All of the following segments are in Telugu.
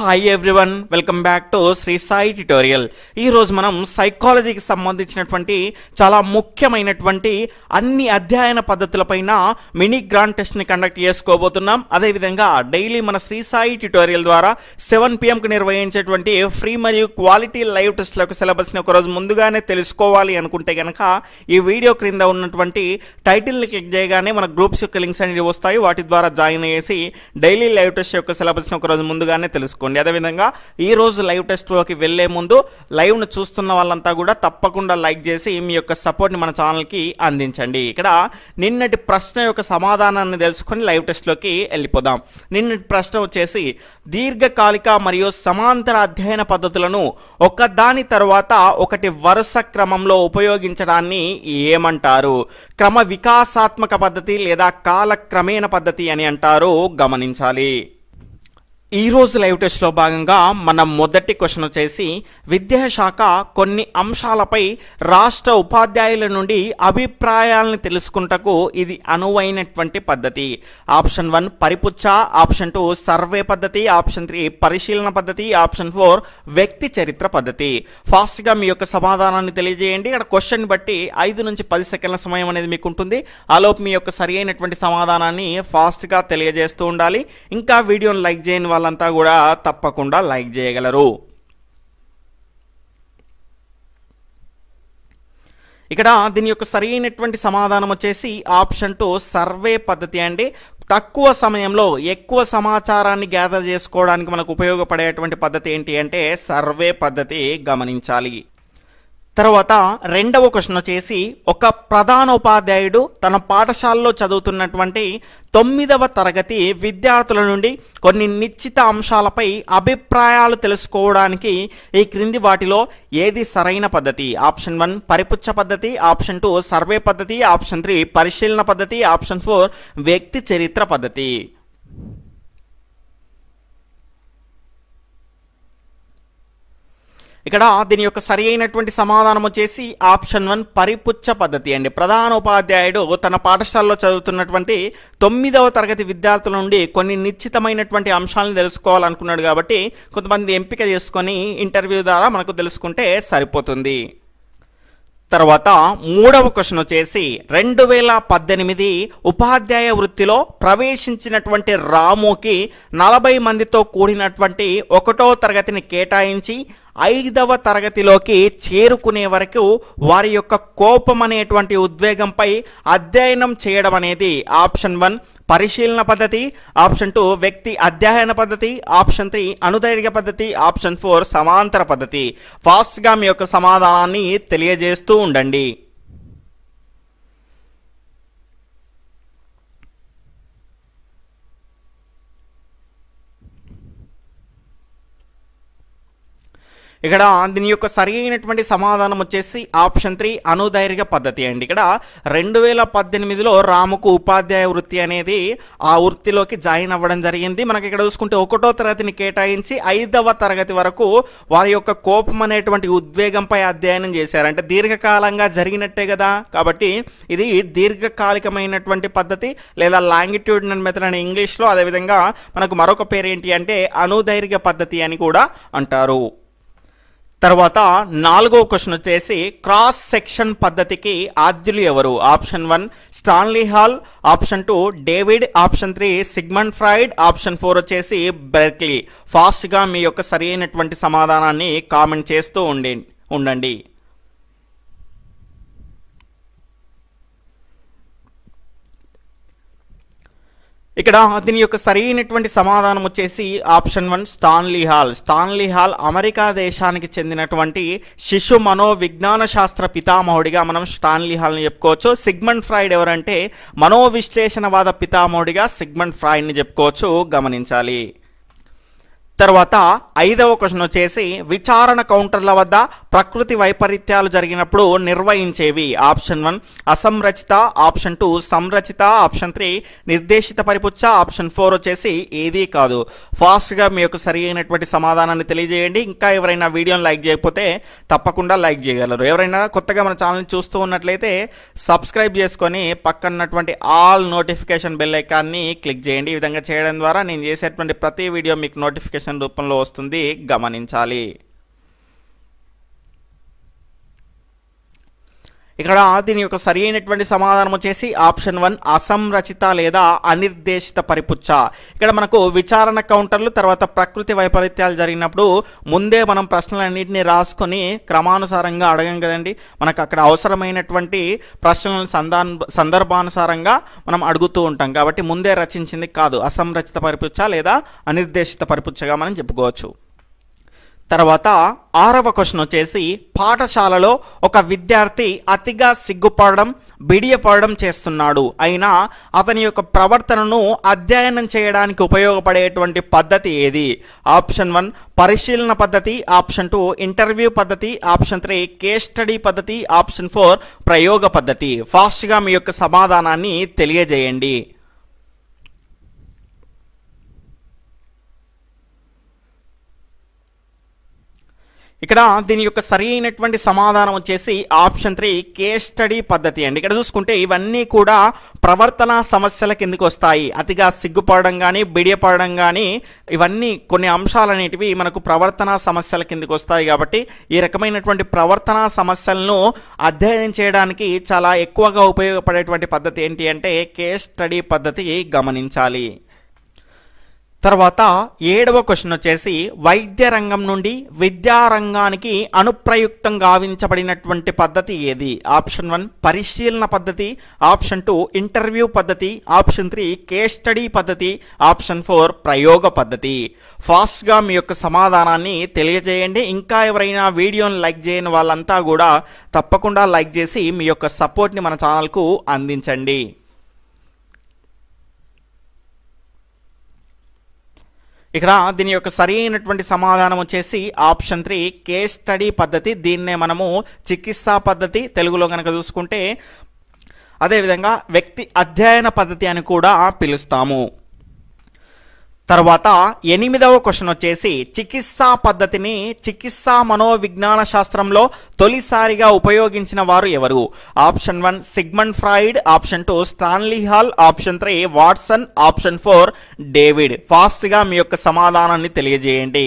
Hi everyone, welcome back to Sri Sai tutorial. ఈరోజు మనం సైకాలజీకి సంబంధించినటువంటి చాలా ముఖ్యమైనటువంటి అన్ని అధ్యయన పద్ధతులపైన మినీ గ్రాండ్ టెస్ట్ని కండక్ట్ చేసుకోబోతున్నాం. అదేవిధంగా డైలీ మన శ్రీ సాయి ట్యుటోరియల్ ద్వారా 7 PM నిర్వహించేటువంటి ఫ్రీ మరియు క్వాలిటీ లైవ్ టెస్ట్ల యొక్క సిలబస్ని ఒకరోజు ముందుగానే తెలుసుకోవాలి అనుకుంటే కనుక ఈ వీడియో క్రింద ఉన్నటువంటి టైటిల్ని క్లిక్ చేయగానే మన గ్రూప్స్ యొక్క లింక్స్ అనేవి వస్తాయి. వాటి ద్వారా జాయిన్ అయ్యేసి డైలీ లైవ్ టెస్ట్ యొక్క సిలబస్ని ఒకరోజు ముందుగానే తెలుసుకోండి. అదేవిధంగా ఈ రోజు లైవ్ టెస్ట్లోకి వెళ్లే ముందు లైవ్ను చూస్తున్న వాళ్ళంతా కూడా తప్పకుండా లైక్ చేసి మీ యొక్క సపోర్ట్ని మన ఛానల్కి అందించండి. ఇక్కడ నిన్నటి ప్రశ్న యొక్క సమాధానాన్ని తెలుసుకొని లైవ్ టెస్ట్లోకి వెళ్ళిపోదాం. నిన్నటి ప్రశ్న వచ్చేసి దీర్ఘకాలిక మరియు సమాంతర అధ్యయన పద్ధతులను ఒకదాని తర్వాత ఒకటి వరుస క్రమంలో ఉపయోగించడాన్ని ఏమంటారు? క్రమ వికాసాత్మక పద్ధతి లేదా కాలక్రమేణ పద్ధతి అని అంటారు. గమనించాలి. ఈ రోజు లైవ్ టెస్ట్లో భాగంగా మన మొదటి క్వశ్చన్ వచ్చేసి విద్యాశాఖ కొన్ని అంశాలపై రాష్ట్ర ఉపాధ్యాయుల నుండి అభిప్రాయాలను తెలుసుకుంటకు ఇది అనువైనటువంటి పద్ధతి. ఆప్షన్ 1 పరిపుచ్చ, ఆప్షన్ 2 సర్వే పద్ధతి, ఆప్షన్ 3 పరిశీలన పద్ధతి, ఆప్షన్ 4 వ్యక్తి చరిత్ర పద్ధతి. ఫాస్ట్గా మీ యొక్క సమాధానాన్ని తెలియజేయండి. ఇక్కడ క్వశ్చన్ బట్టి 5 నుంచి 10 సెకండ్ల సమయం అనేది మీకు ఉంటుంది. ఆలోపు మీ యొక్క సరి అయినటువంటి సమాధానాన్ని ఫాస్ట్గా తెలియజేస్తూ ఉండాలి. ఇంకా వీడియోని లైక్ చేయని వాళ్ళంతా కూడా తప్పకుండా లైక్ చేయగలరు. ఇక్కడ దీని యొక్క సరైనటువంటి సమాధానం వచ్చేసి ఆప్షన్ 2 సర్వే పద్ధతి అండి. తక్కువ సమయంలో ఎక్కువ సమాచారాన్ని గ్యాదర్ చేసుకోవడానికి మనకు ఉపయోగపడేటువంటి పద్ధతి ఏంటి అంటే సర్వే పద్ధతి. గమనించాలి. తర్వాత రెండవ క్వశ్చన్ వచ్చేసి ఒక ప్రధానోపాధ్యాయుడు తన పాఠశాలలో చదువుతున్నటువంటి 9వ తరగతి విద్యార్థుల నుండి కొన్ని నిశ్చిత అంశాలపై అభిప్రాయాలు తెలుసుకోవడానికి ఈ క్రింది వాటిలో ఏది సరైన పద్ధతి? ఆప్షన్ 1 పరిపుచ్చ పద్ధతి, ఆప్షన్ 2 సర్వే పద్ధతి, ఆప్షన్ 3 పరిశీలన పద్ధతి, ఆప్షన్ 4 వ్యక్తి చరిత్ర పద్ధతి. ఇక్కడ దీని యొక్క సరి అయినటువంటి సమాధానం వచ్చేసి ఆప్షన్ 1 పరిపుచ్చ పద్ధతి అండి. ప్రధానోపాధ్యాయుడు తన పాఠశాలలో చదువుతున్నటువంటి 9వ తరగతి విద్యార్థుల నుండి కొన్ని నిశ్చితమైనటువంటి అంశాలను తెలుసుకోవాలనుకున్నాడు కాబట్టి కొంతమంది ఎంపిక చేసుకొని ఇంటర్వ్యూ ద్వారా మనకు తెలుసుకుంటే సరిపోతుంది. తర్వాత మూడవ క్వశ్చన్ వచ్చేసి 2018 ఉపాధ్యాయ వృత్తిలో ప్రవేశించినటువంటి రాముకి 40 మందితో కూడినటువంటి 1వ తరగతిని కేటాయించి 5వ తరగతిలోకి చేరుకునే వరకు వారి యొక్క కోపం అనేటువంటి ఉద్వేగంపై అధ్యయనం చేయడం అనేది ఆప్షన్ 1 పరిశీలన పద్ధతి, ఆప్షన్ 2 వ్యక్తి అధ్యయన పద్ధతి, ఆప్షన్ 3 అనుదైర్ఘ్య పద్ధతి, ఆప్షన్ 4 సమాంతర పద్ధతి. ఫాస్ట్గా మీ యొక్క సమాధానాన్ని తెలియజేస్తూ ఉండండి. ఇక్కడ దీని యొక్క సరి అయినటువంటి సమాధానం వచ్చేసి ఆప్షన్ 3 అనుదైర్ఘ్య పద్ధతి అండి. ఇక్కడ 2018లో రాముకు ఉపాధ్యాయ వృత్తి అనేది ఆ వృత్తిలోకి జాయిన్ అవ్వడం జరిగింది. మనకి ఇక్కడ చూసుకుంటే 1వ తరగతిని కేటాయించి 5వ తరగతి వరకు వారి యొక్క కోపం అనేటువంటి ఉద్వేగంపై అధ్యయనం చేశారు. అంటే దీర్ఘకాలంగా జరిగినట్టే కదా, కాబట్టి ఇది దీర్ఘకాలికమైనటువంటి పద్ధతి లేదా లాంగిట్యూడినల్ మెథడ్ అని ఇంగ్లీష్లో. అదేవిధంగా మనకు మరొక పేరు ఏంటి అంటే అనుదైర్ఘ్య పద్ధతి అని కూడా అంటారు. తర్వాత 4వ క్వశ్చన్ వచ్చేసి క్రాస్ సెక్షన్ పద్ధతికి ఆద్యులు ఎవరు? Option 1 Stanley hall, option 2 David, option 3 Sigmund Freud, option 4 వచ్చేసి బెర్క్లీ. ఫాస్ట్గా మీ యొక్క సరి అయినటువంటి సమాధానాన్ని కామెంట్ చేస్తూ ఉండండి. ఇక్కడ దీని యొక్క సరైనటువంటి సమాధానం వచ్చేసి option 1 Stanley hall. Stanley hall America దేశానికి చెందినటువంటి శిశు మనోవిజ్ఞాన శాస్త్ర పితామహుడిగా మనం స్టాన్లీ హాల్ని చెప్పుకోవచ్చు. సిగ్మండ్ ఫ్రాయిడ్ ఎవరంటే మనోవిశ్లేషణవాద పితామహుడిగా సిగ్మండ్ ఫ్రాయిడ్ని చెప్పుకోవచ్చు. గమనించాలి. తర్వాత 5వ క్వశ్చన్ వచ్చేసి విచారణ కౌంటర్ల వద్ద ప్రకృతి వైపరీత్యాలు జరిగినప్పుడు నిర్వహించేవి? ఆప్షన్ 1 అసంరచిత, ఆప్షన్ 2 సంరచిత, ఆప్షన్ 3 నిర్దేశిత పరిపుచ్చ, ఆప్షన్ 4 వచ్చేసి ఏదీ కాదు. ఫాస్ట్గా మీ యొక్క సరి అయినటువంటి సమాధానాన్ని తెలియజేయండి. ఇంకా ఎవరైనా వీడియోని లైక్ చేయకపోతే తప్పకుండా లైక్ చేయగలరు. ఎవరైనా కొత్తగా మన ఛానల్ని చూస్తూ ఉన్నట్లయితే సబ్స్క్రైబ్ చేసుకొని పక్కన్నటువంటి ఆల్ నోటిఫికేషన్ బెల్ ఐకాన్ని క్లిక్ చేయండి. ఈ విధంగా చేయడం ద్వారా నేను చేసేటువంటి ప్రతి వీడియో మీకు నోటిఫికేషన్ ఈక్వేషన్ రూపంలో వస్తుంది, గమనించాలి. ఇక్కడ దీని యొక్క సరి అయినటువంటి సమాధానం వచ్చేసి ఆప్షన్ 1 అసంరచిత లేదా అనిర్దేశిత పరిపుచ్చ. ఇక్కడ మనకు విచారణ కౌంటర్లు తర్వాత ప్రకృతి వైపరీత్యాలు జరిగినప్పుడు ముందే మనం ప్రశ్నలన్నింటినీ రాసుకొని క్రమానుసారంగా అడగం కదండి. మనకు అక్కడ అవసరమైనటువంటి ప్రశ్నలను సందర్భానుసారంగా మనం అడుగుతూ ఉంటాం కాబట్టి ముందే రచించింది కాదు, అసంరచిత పరిపుచ్చ లేదా అనిర్దేశిత పరిపుచ్చగా మనం చెప్పుకోవచ్చు. తర్వాత 6వ క్వశ్చన్ వచ్చేసి పాఠశాలలో ఒక విద్యార్థి అతిగా సిగ్గుపడడం బిడియపడడం చేస్తున్నాడు, అయినా అతని యొక్క ప్రవర్తనను అధ్యయనం చేయడానికి ఉపయోగపడేటువంటి పద్ధతి ఏది? ఆప్షన్ 1 పరిశీలన పద్ధతి, ఆప్షన్ 2 ఇంటర్వ్యూ పద్ధతి, ఆప్షన్ 3 కేస్ స్టడీ పద్ధతి, ఆప్షన్ 4 ప్రయోగ పద్ధతి. ఫాస్ట్గా మీ యొక్క సమాధానాన్ని తెలియజేయండి. ఇక్కడ దీని యొక్క సరి అయినటువంటి సమాధానం వచ్చేసి ఆప్షన్ 3 కేస్ స్టడీ పద్ధతి అండి. ఇక్కడ చూసుకుంటే ఇవన్నీ కూడా ప్రవర్తన సమస్యల కిందకి వస్తాయి. అతిగా సిగ్గుపడడం కానీ బిడియపడడం కానీ ఇవన్నీ కొన్ని అంశాలు అనేటివి మనకు ప్రవర్తన సమస్యల కిందకి వస్తాయి. కాబట్టి ఈ రకమైనటువంటి ప్రవర్తన సమస్యలను అధ్యయనం చేయడానికి చాలా ఎక్కువగా ఉపయోగపడేటువంటి పద్ధతి ఏంటి అంటే కేస్ స్టడీ పద్ధతి, గమనించాలి. తర్వాత 7వ క్వశ్చన్ వచ్చేసి వైద్య రంగం నుండి విద్యారంగానికి అనుప్రయుక్తం గావించబడినటువంటి పద్ధతి ఏది? ఆప్షన్ 1 పరిశీలన పద్ధతి, ఆప్షన్ 2 ఇంటర్వ్యూ పద్ధతి, ఆప్షన్ 3 కేస్ స్టడీ పద్ధతి, ఆప్షన్ 4 ప్రయోగ పద్ధతి. ఫాస్ట్గా మీ యొక్క సమాధానాన్ని తెలియజేయండి. ఇంకా ఎవరైనా వీడియోని లైక్ చేయని వాళ్ళంతా కూడా తప్పకుండా లైక్ చేసి మీ యొక్క సపోర్ట్ని మన ఛానల్కు అందించండి. ఇక్కడ దీని యొక్క సరి అయినటువంటి సమాధానం వచ్చేసి ఆప్షన్ 3 కేస్ స్టడీ పద్ధతి. దీన్నే మనము చికిత్సా పద్ధతి తెలుగులో కనుక చూసుకుంటే, అదేవిధంగా వ్యక్తి అధ్యయన పద్ధతి అని కూడా పిలుస్తాము. తర్వాత 8వ క్వశ్చన్ వచ్చేసి చికిత్సా పద్ధతిని చికిత్సా మనోవిజ్ఞాన శాస్త్రంలో తొలిసారిగా ఉపయోగించిన వారు ఎవరు? Option 1 Sigmund Freud, option 2 Stanley hall, option 3 Watson, option 4 David. ఫాస్ట్గా మీ యొక్క సమాధానాన్ని తెలియజేయండి.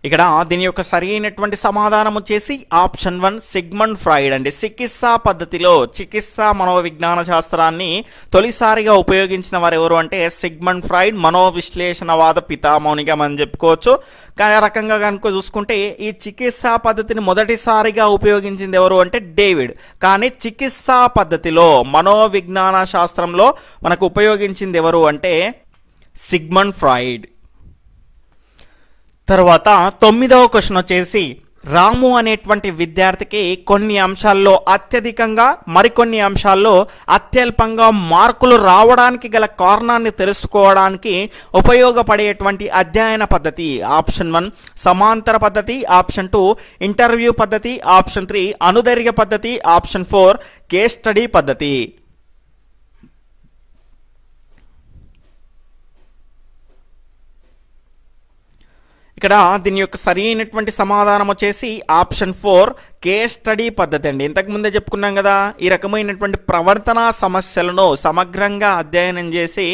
ఇక్కడ దీని యొక్క సరి అయినటువంటి సమాధానం వచ్చేసి ఆప్షన్ 1 సిగ్మండ్ ఫ్రాయిడ్ అండి. చికిత్సా పద్ధతిలో చికిత్సా మనోవిజ్ఞాన శాస్త్రాన్ని తొలిసారిగా ఉపయోగించిన వారు ఎవరు అంటే సిగ్మండ్ ఫ్రాయిడ్, మనోవిశ్లేషణవాద పితామహునిగా మనం చెప్పుకోవచ్చు. కానీ ఆ రకంగా కనుక చూసుకుంటే ఈ చికిత్సా పద్ధతిని మొదటిసారిగా ఉపయోగించింది ఎవరు అంటే డేవిడ్. కానీ చికిత్సా పద్ధతిలో మనోవిజ్ఞాన శాస్త్రంలో మనకు ఉపయోగించింది ఎవరు అంటే సిగ్మండ్ ఫ్రాయిడ్. తర్వాత 9వ క్వశ్చన్ వచ్చేసి రాము అనేటువంటి విద్యార్థికి కొన్ని అంశాల్లో అత్యధికంగా మరికొన్ని అంశాల్లో అత్యల్పంగా మార్కులు రావడానికి గల కారణాన్ని తెలుసుకోవడానికి ఉపయోగపడేటువంటి అధ్యయన పద్ధతి. ఆప్షన్ 1 సమాంతర పద్ధతి, ఆప్షన్ 2 ఇంటర్వ్యూ పద్ధతి, ఆప్షన్ 3 అనుదైర్ఘ్య పద్ధతి, ఆప్షన్ 4 కేస్ స్టడీ పద్ధతి. ఇక్కడ దీని యొక్క సరి అయినటువంటి సమాధానం వచ్చేసి ఆప్షన్ 4 కేస్ స్టడీ పద్ధతి అండి. ఇంతకుముందే చెప్పుకున్నాం కదా, ఈ రకమైనటువంటి ప్రవర్తన సమస్యలను సమగ్రంగా అధ్యయనం చేసి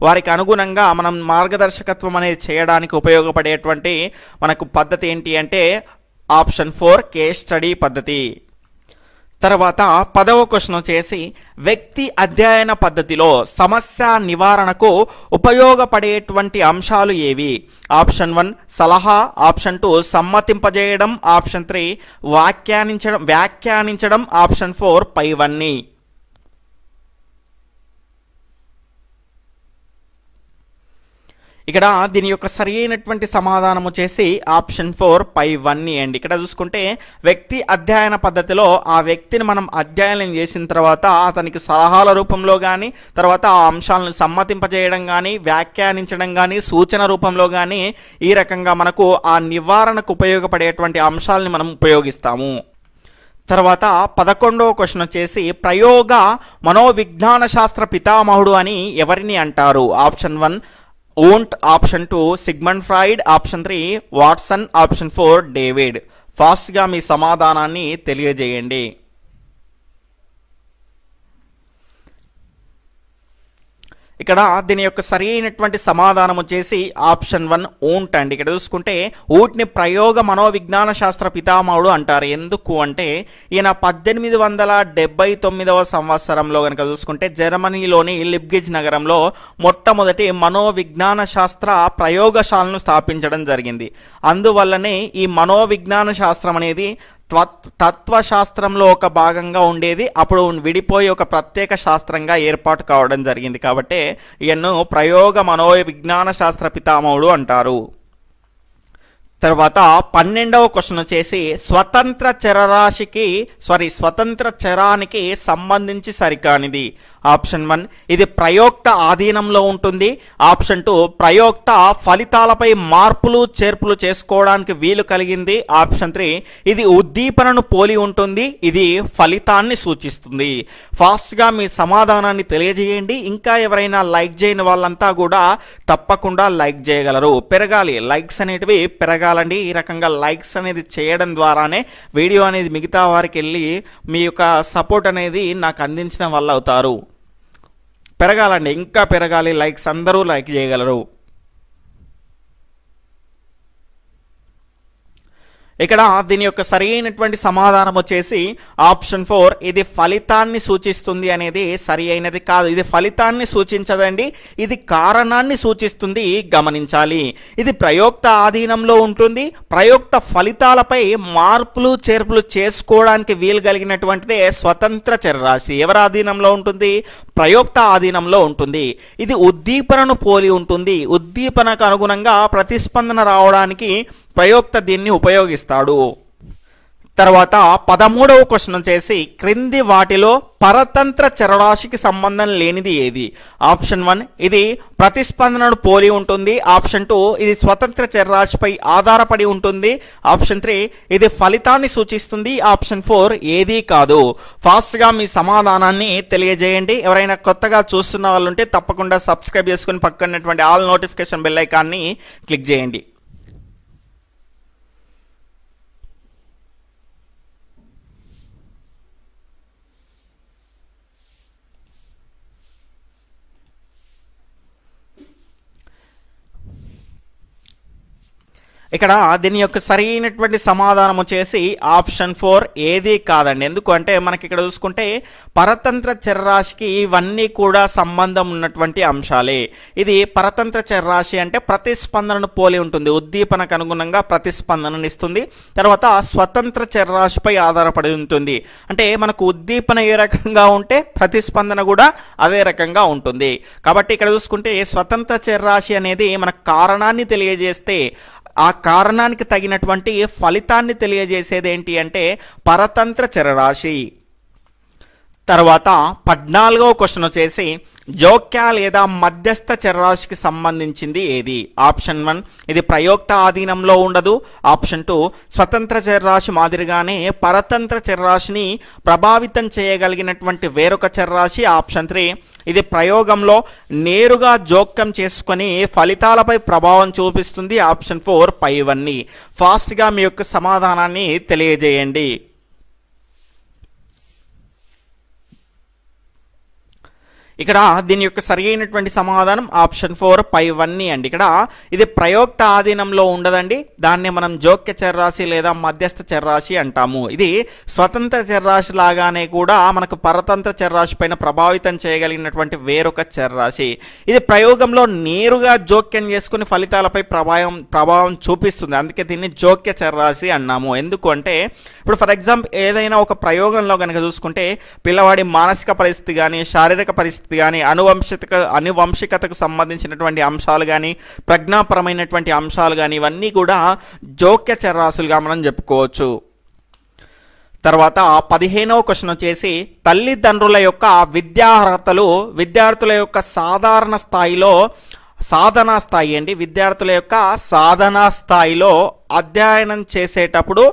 వారికి అనుగుణంగా మనం మార్గదర్శకత్వం అనేది చేయడానికి ఉపయోగపడేటువంటి మనకు పద్ధతి ఏంటి అంటే ఆప్షన్ 4 కేస్ స్టడీ పద్ధతి. తర్వాత 10వ క్వశ్చన్ వచ్చేసి వ్యక్తి అధ్యయన పద్ధతిలో సమస్య నివారణకు ఉపయోగపడేటువంటి అంశాలు ఏవి? ఆప్షన్ 1 సలహా, ఆప్షన్ 2 సమ్మతింపజేయడం, ఆప్షన్ 3 వ్యాఖ్యానించడం, ఆప్షన్ 4 పైవన్నీ. ఇక్కడ దీని యొక్క సరి అయినటువంటి సమాధానం వచ్చేసి ఆప్షన్ 4 పైవన్నీ అండి. ఇక్కడ చూసుకుంటే వ్యక్తి అధ్యయన పద్ధతిలో ఆ వ్యక్తిని మనం అధ్యయనం చేసిన తర్వాత అతనికి సలహాల రూపంలో కానీ తర్వాత ఆ అంశాలను సమ్మతింపజేయడం కానీ వ్యాఖ్యానించడం కానీ సూచన రూపంలో కానీ ఈ రకంగా మనకు ఆ నివారణకు ఉపయోగపడేటువంటి అంశాలని మనం ఉపయోగిస్తాము. తర్వాత 11వ క్వశ్చన్ వచ్చేసి ప్రయోగ మనోవిజ్ఞాన శాస్త్ర పితామహుడు అని ఎవరిని అంటారు? Option 1 won't, option 2 Sigmund Freud, option 3 Watson, option 4 David. ఫాస్ట్గా మీ సమాధానాన్ని తెలియజేయండి. ఇక్కడ దీని యొక్క సరి అయినటువంటి సమాధానం వచ్చేసి ఆప్షన్ 1 ఊంట్ అండి. ఇక్కడ చూసుకుంటే ఊట్ని ప్రయోగ మనోవిజ్ఞాన శాస్త్ర పితామహుడు అంటారు. ఎందుకు అంటే ఈయన 1879వ సంవత్సరంలో కనుక చూసుకుంటే జర్మనీలోని లిప్జిగ్ నగరంలో మొట్టమొదటి మనోవిజ్ఞాన శాస్త్ర ప్రయోగశాలను స్థాపించడం జరిగింది. అందువల్లనే ఈ మనోవిజ్ఞాన శాస్త్రం అనేది తత్వశాస్త్రంలో ఒక భాగంగా ఉండేది, అప్పుడు విడిపోయి ఒక ప్రత్యేక శాస్త్రంగా ఏర్పాటు కావడం జరిగింది. కాబట్టి ఈయన్ను ప్రయోగ మనోవిజ్ఞాన శాస్త్ర పితామహుడు అంటారు. తర్వాత 12వ క్వశ్చన్ వచ్చేసి స్వతంత్ర చరానికి సంబంధించి సరికానిది. ఆప్షన్ 1 ఇది ప్రయోక్త ఆధీనంలో ఉంటుంది. ఆప్షన్ 2 ప్రయోక్త ఫలితాలపై మార్పులు చేర్పులు చేసుకోవడానికి వీలు కలిగింది. ఆప్షన్ 3 ఇది ఉద్దీపనను పోలి ఉంటుంది, ఇది ఫలితాన్ని సూచిస్తుంది. ఫాస్ట్గా మీ సమాధానాన్ని తెలియజేయండి. ఇంకా ఎవరైనా లైక్ చేయని వాళ్ళంతా కూడా తప్పకుండా లైక్ చేయగలరు. పెరగాలి, లైక్స్ అనేటివి పెరగాలండి. ఈ రకంగా లైక్స్ అనేది చేయడం ద్వారానే వీడియో అనేది మిగతా వారికి వెళ్ళి మీ యొక్క సపోర్ట్ అనేది నాకు అందించిన వాళ్ళు అవుతారు. పెరగాలండి, ఇంకా పెరగాలి. లైక్స్ అందరూ లైక్ చేయగలరు. ఇక్కడ దీని యొక్క సరి అయినటువంటి సమాధానం వచ్చేసి ఆప్షన్ 4 ఇది ఫలితాన్ని సూచిస్తుంది అనేది సరి అయినది కాదు. ఇది ఫలితాన్ని సూచించదండి, ఇది కారణాన్ని సూచిస్తుంది. గమనించాలి, ఇది ప్రయోక్త ఆధీనంలో ఉంటుంది. ప్రయోక్త ఫలితాలపై మార్పులు చేర్పులు చేసుకోవడానికి వీలు కలిగినటువంటిదే స్వతంత్ర చరరాశి. ఎవరి ఆధీనంలో ఉంటుంది? ప్రయోక్త ఆధీనంలో ఉంటుంది. ఇది ఉద్దీపనను పోలి ఉంటుంది. ఉద్దీపనకు అనుగుణంగా ప్రతిస్పందన రావడానికి ప్రయోక్త దీన్ని ఉపయోగిస్తాడు. తర్వాత 13వ క్వశ్చన్ వచ్చేసి క్రింది వాటిలో పరతంత్ర చరరాశికి సంబంధం లేనిది ఏది? ఆప్షన్ 1 ఇది ప్రతిస్పందనను పోలి ఉంటుంది. ఆప్షన్ 2 ఇది స్వతంత్ర చరరాశిపై ఆధారపడి ఉంటుంది. ఆప్షన్ 3 ఇది ఫలితాన్ని సూచిస్తుంది. ఆప్షన్ 4 ఏదీ కాదు. ఫాస్ట్గా మీ సమాధానాన్ని తెలియజేయండి. ఎవరైనా కొత్తగా చూస్తున్న వాళ్ళు ఉంటే తప్పకుండా సబ్స్క్రైబ్ చేసుకుని పక్కనటువంటి ఆల్ నోటిఫికేషన్ బెల్ ఐకాన్ని క్లిక్ చేయండి. ఇక్కడ దీని యొక్క సరైనటువంటి సమాధానం వచ్చేసి ఆప్షన్ 4 ఏదీ కాదండి. ఎందుకు అంటే మనకి ఇక్కడ చూసుకుంటే పరతంత్ర చరరాశికి ఇవన్నీ కూడా సంబంధం ఉన్నటువంటి అంశాలే. ఇది పరతంత్ర చరరాశి అంటే ప్రతిస్పందనను పోలి ఉంటుంది, ఉద్దీపనకు అనుగుణంగా ప్రతిస్పందనను ఇస్తుంది. తర్వాత స్వతంత్ర చరరాశిపై ఆధారపడి ఉంటుంది. అంటే మనకు ఉద్దీపన ఏ రకంగా ఉంటే ప్రతిస్పందన కూడా అదే రకంగా ఉంటుంది. కాబట్టి ఇక్కడ చూసుకుంటే స్వతంత్ర చరరాశి అనేది మనకు కారణాన్ని తెలియజేస్తే ఆ కారణానికి తగినటువంటి ఫలితాన్ని తెలియజేసేది ఏంటి అంటే పరతంత్ర చరరాశి. తర్వాత 14వ క్వశ్చన్ వచ్చేసి జోక్య లేదా మధ్యస్థ చరరాశికి సంబంధించింది ఏది? ఆప్షన్ 1 ఇది ప్రయోక్త ఆధీనంలో ఉండదు. ఆప్షన్ 2 స్వతంత్ర చరరాశి మాదిరిగానే పరతంత్ర చరరాశిని ప్రభావితం చేయగలిగినటువంటి వేరొక చరరాశి. ఆప్షన్ 3 ఇది ప్రయోగంలో నేరుగా జోక్యం చేసుకొని ఫలితాలపై ప్రభావం చూపిస్తుంది. ఆప్షన్ 4 పైవన్నీ. ఫాస్ట్గా మీ యొక్క సమాధానాన్ని తెలియజేయండి. ఇక్కడ దీని యొక్క సరి అయినటువంటి సమాధానం ఆప్షన్ 4 పైవన్నీ అండి. ఇక్కడ ఇది ప్రయోక్త ఆధీనంలో ఉండదండి, దాన్ని మనం జోక్య చరరాశి లేదా మధ్యస్థ చరరాశి అంటాము. ఇది స్వతంత్ర చరరాశి లాగానే కూడా మనకు పరతంత్ర చరరాశి పైన ప్రభావితం చేయగలిగినటువంటి వేరొక చరరాశి. ఇది ప్రయోగంలో నేరుగా జోక్యం చేసుకుని ఫలితాలపై ప్రభావం చూపిస్తుంది, అందుకే దీన్ని జోక్య చరరాశి అన్నాము. ఎందుకు అంటే ఇప్పుడు ఫర్ ఎగ్జాంపుల్ ఏదైనా ఒక ప్రయోగంలో కనుక చూసుకుంటే పిల్లవాడి మానసిక పరిస్థితి కానీ శారీరక పరిస్థితి కానీ అనువంశికతకు సంబంధించినటువంటి అంశాలు కానీ ప్రజ్ఞాపరమైనటువంటి అంశాలు కానీ ఇవన్నీ కూడా జోక్య చరరాశులుగా మనం చెప్పుకోవచ్చు. తర్వాత 15వ క్వశ్చన్ వచ్చేసి తల్లిదండ్రుల యొక్క విద్యార్హతలు విద్యార్థుల యొక్క సాధారణ స్థాయిలో సాధనా స్థాయి అండి విద్యార్థుల యొక్క సాధనా స్థాయిలో అధ్యయనం చేసేటప్పుడు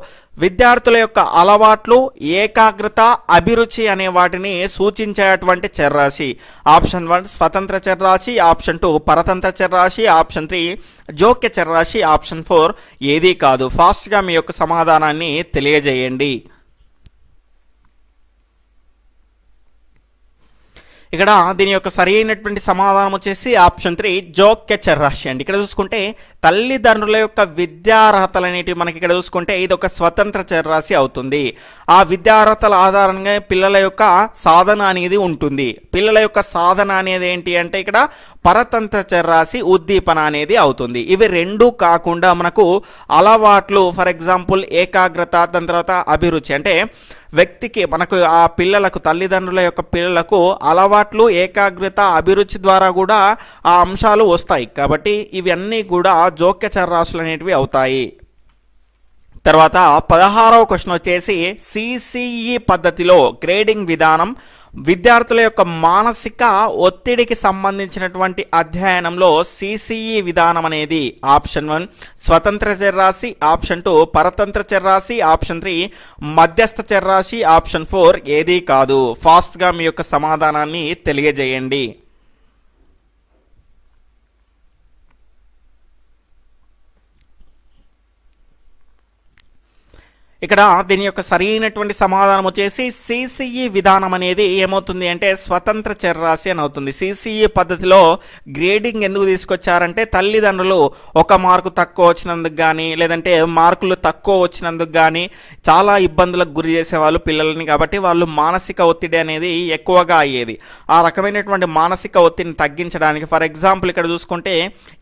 విద్యార్థుల యొక్క అలవాట్లు, ఏకాగ్రత, అభిరుచి అనే వాటిని సూచించేటువంటి చరరాశి. ఆప్షన్ 1 స్వతంత్ర చరరాశి, ఆప్షన్ 2 పరతంత్ర చరరాశి, ఆప్షన్ 3 జోక్య చరరాశి, ఆప్షన్ 4 ఏదీ కాదు. ఫాస్ట్గా మీ యొక్క సమాధానాన్ని తెలియజేయండి. ఇక్కడ దీని యొక్క సరి అయినటువంటి సమాధానం వచ్చేసి ఆప్షన్ 3 జోక్య చర్రాశి అండి. ఇక్కడ చూసుకుంటే తల్లిదండ్రుల యొక్క విద్యార్హతలు అనేటివి మనకి ఇక్కడ చూసుకుంటే ఇది ఒక స్వతంత్ర చర్రాశి అవుతుంది. ఆ విద్యార్హతల ఆధారంగా పిల్లల యొక్క సాధన అనేది ఉంటుంది. పిల్లల యొక్క సాధన అనేది ఏంటి అంటే ఇక్కడ పరతంత్ర చర్రాశి ఉద్దీపన అనేది అవుతుంది. ఇవి రెండు కాకుండా మనకు అలవాట్లు, ఫర్ ఎగ్జాంపుల్ ఏకాగ్రత, దాని తర్వాత అభిరుచి, అంటే వ్యక్తికి మనకు ఆ పిల్లలకు తల్లిదండ్రుల యొక్క పిల్లలకు అలవాట్లు, ఏకాగ్రత, అభిరుచి ద్వారా కూడా ఆ అంశాలు వస్తాయి. కాబట్టి ఇవన్నీ కూడా జోక్య చర్రాశులు అనేటివి అవుతాయి. తర్వాత 16వ క్వశ్చన్ వచ్చేసి సిసిఈ పద్ధతిలో గ్రేడింగ్ విధానం విద్యార్థుల యొక్క మానసిక ఒత్తిడికి సంబంధించినటువంటి అధ్యయనంలో సిసిఈ విధానం అనేది ఆప్షన్ 1 స్వతంత్ర చర్రాశి, ఆప్షన్ 2 పరతంత్ర చర్రాశి, ఆప్షన్ 3 మధ్యస్థ చర్రాశి, ఆప్షన్ 4 ఏదీ కాదు. ఫాస్ట్గా మీ యొక్క సమాధానాన్ని తెలియజేయండి. ఇక్కడ దీని యొక్క సరైనటువంటి సమాధానం వచ్చేసి సిసిఈ విధానం అనేది ఏమవుతుంది అంటే స్వతంత్ర చర్రాశి అని అవుతుంది. సిసిఈ పద్ధతిలో గ్రేడింగ్ ఎందుకు తీసుకొచ్చారంటే తల్లిదండ్రులు ఒక మార్కు తక్కువ వచ్చినందుకు కానీ లేదంటే మార్కులు తక్కువ వచ్చినందుకు కానీ చాలా ఇబ్బందులకు గురి చేసేవాళ్ళు పిల్లల్ని. కాబట్టి వాళ్ళు మానసిక ఒత్తిడి అనేది ఎక్కువగా అయ్యేది. ఆ రకమైనటువంటి మానసిక ఒత్తిడిని తగ్గించడానికి, ఫర్ ఎగ్జాంపుల్ ఇక్కడ చూసుకుంటే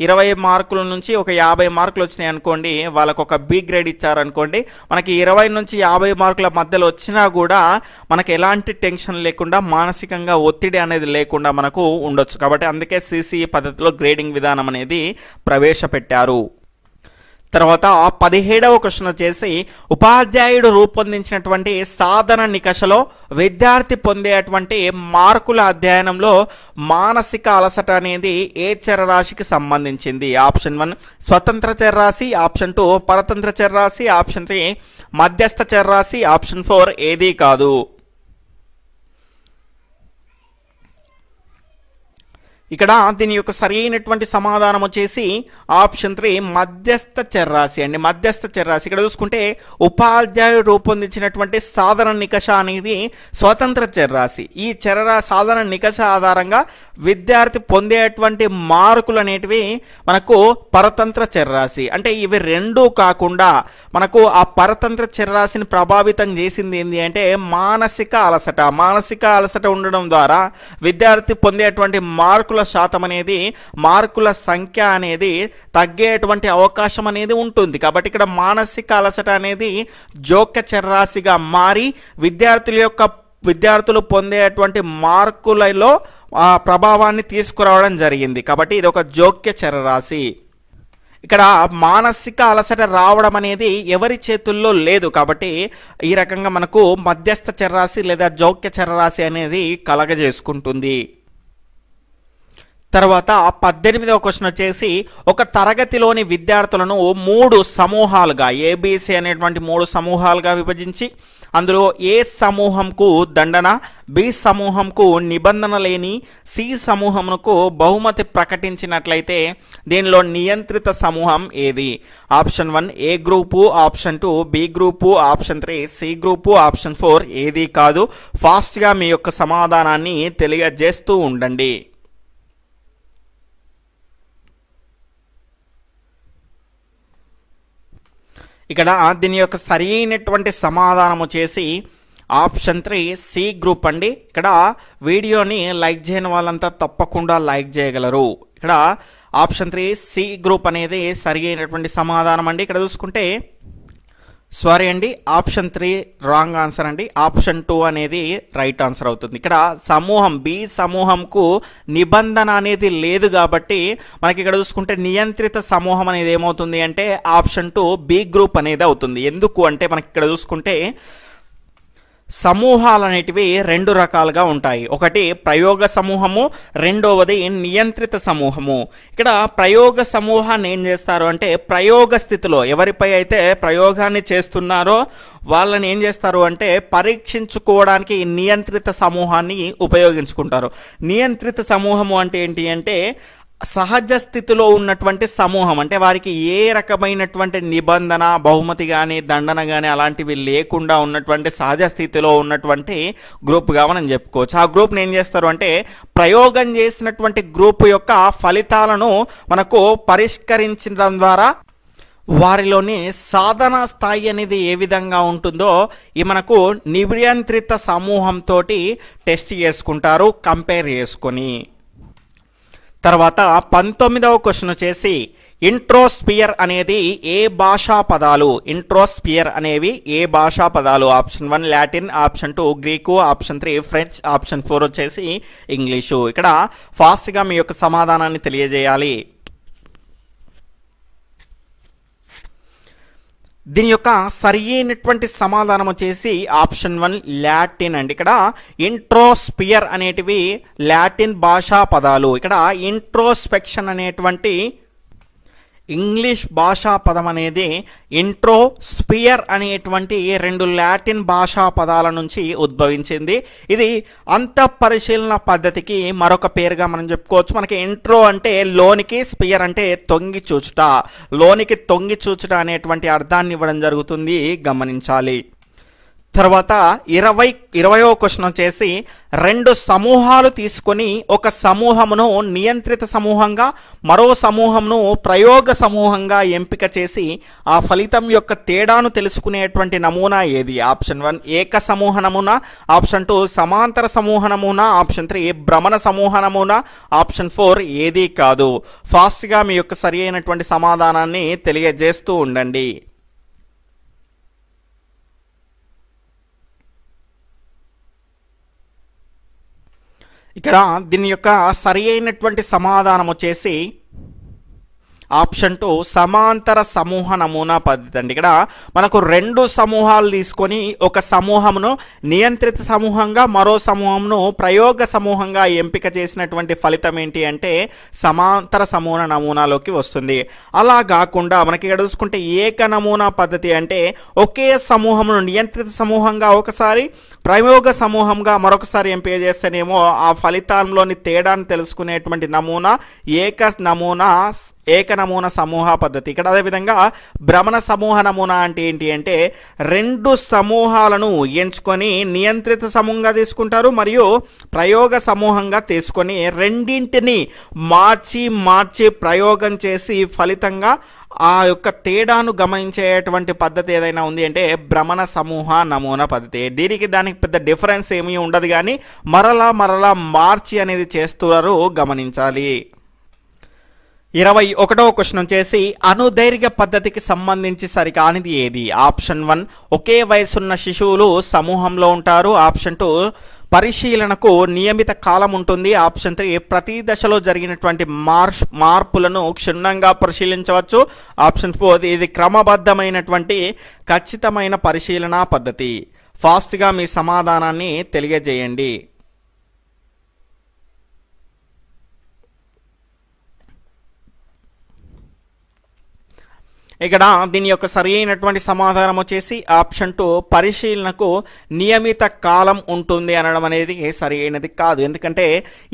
20 మార్కుల నుంచి ఒక 50 మార్కులు వచ్చినాయి అనుకోండి, వాళ్ళకు ఒక బి గ్రేడ్ ఇచ్చారనుకోండి, మనకి 20 నుంచి 50 మార్కుల మధ్యలో వచ్చినా కూడా మనకు ఎలాంటి టెన్షన్ లేకుండా మానసికంగా ఒత్తిడి అనేది లేకుండా మనకు ఉండొచ్చు. కాబట్టి అందుకే సిసిఈ పద్ధతిలో గ్రేడింగ్ విధానం అనేది ప్రవేశపెట్టారు. తర్వాత 17వ క్వశ్చన్ వచ్చేసి ఉపాధ్యాయుడు రూపొందించినటువంటి సాధన నికషలో విద్యార్థి పొందేటువంటి మార్కుల అధ్యయనంలో మానసిక అలసట అనేది ఏ చరరాశికి సంబంధించింది? ఆప్షన్ 1 స్వతంత్ర చర్రాశి, ఆప్షన్ 2 పరతంత్ర చర్రాశి, ఆప్షన్ 3 మధ్యస్థ చర్రాశి, ఆప్షన్ 4 ఏదీ కాదు. ఇక్కడ దీని యొక్క సరైనటువంటి సమాధానం వచ్చేసి ఆప్షన్ 3 మధ్యస్థ చర్రాశి అండి. మధ్యస్థ చర్రాశి ఇక్కడ చూసుకుంటే ఉపాధ్యాయుడు రూపొందించినటువంటి సాధన నికష అనేది స్వతంత్ర చర్రాశి. ఈ సాధన నికష ఆధారంగా విద్యార్థి పొందేటువంటి మార్కులు అనేటివి మనకు పరతంత్ర చర్రాశి. అంటే ఇవి రెండూ కాకుండా మనకు ఆ పరతంత్ర చర్రాశిని ప్రభావితం చేసింది ఏంటి అంటే మానసిక అలసట. మానసిక అలసట ఉండడం ద్వారా విద్యార్థి పొందేటువంటి మార్కుల శాతం అనేది, మార్కుల సంఖ్య అనేది తగ్గేటువంటి అవకాశం అనేది ఉంటుంది. కాబట్టి ఇక్కడ మానసిక అలసట అనేది జోక్య చర్రాశిగా మారి విద్యార్థులు పొందేటువంటి మార్కులలో ఆ ప్రభావాన్ని తీసుకురావడం జరిగింది. కాబట్టి ఇది ఒక జోక్య చర్రాశి. ఇక్కడ మానసిక అలసట రావడం అనేది ఎవరి చేతుల్లో లేదు. కాబట్టి ఈ రకంగా మనకు మధ్యస్థ చర్రాశి లేదా జోక్య చర్రాశి అనేది కలగజేసుకుంటుంది. తర్వాత 18వ క్వశ్చన్ వచ్చేసి ఒక తరగతిలోని విద్యార్థులను 3 సమూహాలుగా ఏబిసి అనేటువంటి 3 సమూహాలుగా విభజించి అందులో ఏ సమూహంకు దండన, బి సమూహంకు నిబంధన లేని, సి సమూహంకు బహుమతి ప్రకటించినట్లయితే దీనిలో నియంత్రిత సమూహం ఏది? Option 1 A group, option 2 B group, option 3 C group, option 4 ఏది కాదు. ఫాస్ట్గా మీ యొక్క సమాధానాన్ని తెలియజేస్తూ ఉండండి. ఇక్కడ దీని యొక్క సరి అయినటువంటి సమాధానం వచ్చేసి ఆప్షన్ 3 సి గ్రూప్ అండి. ఇక్కడ వీడియోని లైక్ చేయని వాళ్ళంతా తప్పకుండా లైక్ చేయగలరు. ఇక్కడ ఆప్షన్ 3 సి గ్రూప్ అనేది సరి అయినటువంటి సమాధానం అండి. ఇక్కడ చూసుకుంటే సారీ అండి, ఆప్షన్ 3 రాంగ్ ఆన్సర్ అండి. ఆప్షన్ 2 అనేది రైట్ ఆన్సర్ అవుతుంది. ఇక్కడ సమూహం బి సమూహంకు నిబంధన అనేది లేదు కాబట్టి మనకి ఇక్కడ చూసుకుంటే నియంత్రిత సమూహం అనేది ఏమవుతుంది అంటే ఆప్షన్ 2 బి గ్రూప్ అనేది అవుతుంది. ఎందుకు అంటే మనకి ఇక్కడ చూసుకుంటే సమూహాలు అనేటివి 2 రకాలుగా ఉంటాయి. ఒకటి ప్రయోగ సమూహము, రెండవది నియంత్రిత సమూహము. ఇక్కడ ప్రయోగ సమూహాన్ని ఏం చేస్తారు అంటే ప్రయోగ స్థితిలో ఎవరిపై అయితే ప్రయోగాన్ని చేస్తున్నారో వాళ్ళని ఏం చేస్తారు అంటే పరీక్షించుకోవడానికి నియంత్రిత సమూహాన్ని ఉపయోగించుకుంటారు. నియంత్రిత సమూహము అంటే ఏంటి అంటే సహజ స్థితిలో ఉన్నటువంటి సమూహం, అంటే వారికి ఏ రకమైనటువంటి నిబంధన, బహుమతి కానీ దండన కానీ అలాంటివి లేకుండా ఉన్నటువంటి సహజ స్థితిలో ఉన్నటువంటి గ్రూప్గా మనం చెప్పుకోవచ్చు. ఆ గ్రూప్ని ఏం చేస్తారు అంటే ప్రయోగం చేసినటువంటి గ్రూప్ యొక్క ఫలితాలను మనకు పరిష్కరించడం ద్వారా వారిలోని సాధన స్థాయి అనేది ఏ విధంగా ఉంటుందో ఈ మనకు నియంత్రిత సమూహంతో టెస్ట్ చేసుకుంటారు కంపేర్ చేసుకొని. తర్వాత 19వ క్వశ్చన్ వచ్చేసి ఇంట్రోస్పియర్ అనేది ఏ భాషా పదాలు? ఇంట్రోస్పియర్ అనేవి ఏ భాషా పదాలు? Option 1 Latin, option 2 Greek, option 3 French, option 4 వచ్చేసి ఇంగ్లీషు. ఇక్కడ ఫాస్ట్గా మీ యొక్క సమాధానాన్ని తెలియజేయాలి. దీని యొక్క సరి అయినటువంటి సమాధానం వచ్చేసి ఆప్షన్ 1 లాటిన్ అండి. ఇక్కడ ఇంట్రోస్పియర్ అనేటివి లాటిన్ భాషా పదాలు. ఇక్కడ ఇంట్రోస్పెక్షన్ అనేటువంటి ఇంగ్లీష్ భాషా పదం అనేది ఇంట్రోస్పియర్ అనేటువంటి 2 లాటిన్ భాషా పదాల నుంచి ఉద్భవించింది. ఇది అంతఃపరిశీలన పద్ధతికి మరొక పేరుగా మనం చెప్పుకోవచ్చు. మనకి ఇంట్రో అంటే లోనికి, స్పియర్ అంటే తొంగి చూచుట, లోనికి తొంగి చూచుట అనేటువంటి అర్థాన్ని ఇవ్వడం జరుగుతుంది, గమనించాలి. తర్వాత 20వ క్వశ్చన్ వచ్చేసి 2 సమూహాలు తీసుకొని ఒక సమూహమును నియంత్రిత సమూహంగా, మరో సమూహమును ప్రయోగ సమూహంగా ఎంపిక చేసి ఆ ఫలితం యొక్క తేడాను తెలుసుకునేటువంటి నమూనా ఏది? ఆప్షన్ 1 ఏక సమూహ నమూనా, ఆప్షన్ 2 సమాంతర సమూహ నమూనా, ఆప్షన్ 3 భ్రమణ సమూహ నమూనా, ఆప్షన్ 4 ఏదీ కాదు. ఫాస్ట్గా మీ యొక్క సరి అయినటువంటి సమాధానాన్ని తెలియజేస్తూ ఉండండి. ఇక్కడ దీని యొక్క సరి అయినటువంటి సమాధానం వచ్చేసి ఆప్షన్ 2 సమాంతర సమూహ నమూనా పద్ధతి అండి. ఇక్కడ మనకు 2 సమూహాలు తీసుకొని ఒక సమూహమును నియంత్రిత సమూహంగా, మరో సమూహమును ప్రయోగ సమూహంగా ఎంపిక చేసినటువంటి ఫలితం ఏంటి అంటే సమాంతర సమూహ నమూనాలోకి వస్తుంది. అలా కాకుండా మనకి ఇక్కడ చూసుకుంటే ఏక నమూనా పద్ధతి అంటే ఒకే సమూహమును నియంత్రిత సమూహంగా ఒకసారి, ప్రయోగ సమూహంగా మరొకసారి ఎంపిక చేస్తేనేమో ఆ ఫలితంలోని తేడాను తెలుసుకునేటువంటి నమూనా ఏక నమూనా సమూహ పద్ధతి. ఇక్కడ అదేవిధంగా భ్రమణ సమూహ నమూనా అంటే ఏంటి అంటే 2 సమూహాలను ఎంచుకొని నియంత్రిత సమూహంగా తీసుకుంటారు మరియు ప్రయోగ సమూహంగా తీసుకొని రెండింటిని మార్చి ప్రయోగం చేసి ఫలితంగా ఆ యొక్క తేడాను గమనించేటువంటి పద్ధతి ఏదైనా ఉంది అంటే భ్రమణ సమూహ నమూనా పద్ధతి. దానికి పెద్ద డిఫరెన్స్ ఏమీ ఉండదు, కానీ మరలా మార్చి అనేది చేస్తున్నారు, గమనించాలి. 21వ క్వశ్చన్ వచ్చేసి అనుదైర్ఘ్య పద్ధతికి సంబంధించి సరికానిది ఏది? ఆప్షన్ 1 ఒకే వయసున్న శిశువులు సమూహంలో ఉంటారు, ఆప్షన్ 2 పరిశీలనకు నియమిత కాలం ఉంటుంది, ఆప్షన్ 3 ప్రతి దశలో జరిగినటువంటి మార్పులను క్షుణ్ణంగా పరిశీలించవచ్చు, ఆప్షన్ 4 ఇది క్రమబద్ధమైనటువంటి ఖచ్చితమైన పరిశీలన పద్ధతి. ఫాస్ట్గా మీ సమాధానాన్ని తెలియజేయండి. ఇక్కడ దీని యొక్క సరి అయినటువంటి సమాధానం వచ్చేసి ఆప్షన్ 2 పరిశీలనకు నియమిత కాలం ఉంటుంది అనడం అనేది సరి అయినది కాదు. ఎందుకంటే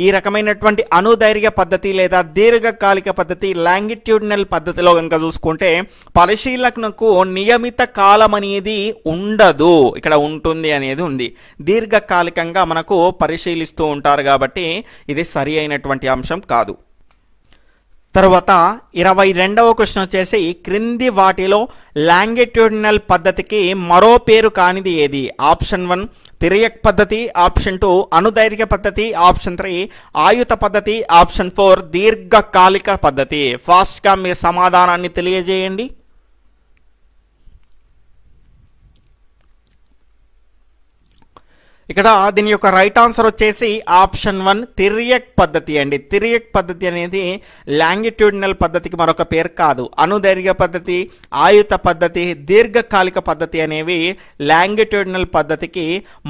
ఈ రకమైనటువంటి అనుదైర్ఘ్య పద్ధతి లేదా దీర్ఘకాలిక పద్ధతి లాంగిట్యూడినల్ పద్ధతిలో కనుక చూసుకుంటే పరిశీలనకు నియమిత కాలం అనేది ఉండదు, ఇక్కడ ఉంటుంది అనేది ఉంది. దీర్ఘకాలికంగా మనకు పరిశీలిస్తూ ఉంటారు కాబట్టి ఇది సరి అయినటువంటి అంశం కాదు. తర్వాత 22వ క్వశ్చన్ వచ్చేసి క్రింది వాటిలో లాంగిట్యూడినల్ పద్ధతికి మరో పేరు కానిది ఏది? ఆప్షన్ 1 తిరియక్ పద్ధతి, ఆప్షన్ 2 అనుదైర్ఘ్య పద్ధతి, ఆప్షన్ 3 ఆయుత పద్ధతి, ఆప్షన్ 4 దీర్ఘకాలిక పద్ధతి. ఫాస్ట్గా మీ సమాధానాన్ని తెలియజేయండి. ఇక్కడ దీని యొక్క రైట్ ఆన్సర్ వచ్చేసి ఆప్షన్ 1 తిరియక్ పద్ధతి అండి. తిరియక్ పద్ధతి అనేది లాంగిట్యూడినల్ పద్ధతికి మరొక పేరు కాదు. అనుదైర్ఘ్య పద్ధతి, ఆయుత పద్ధతి, దీర్ఘకాలిక పద్ధతి అనేవి లాంగిట్యూడినల్ పద్ధతికి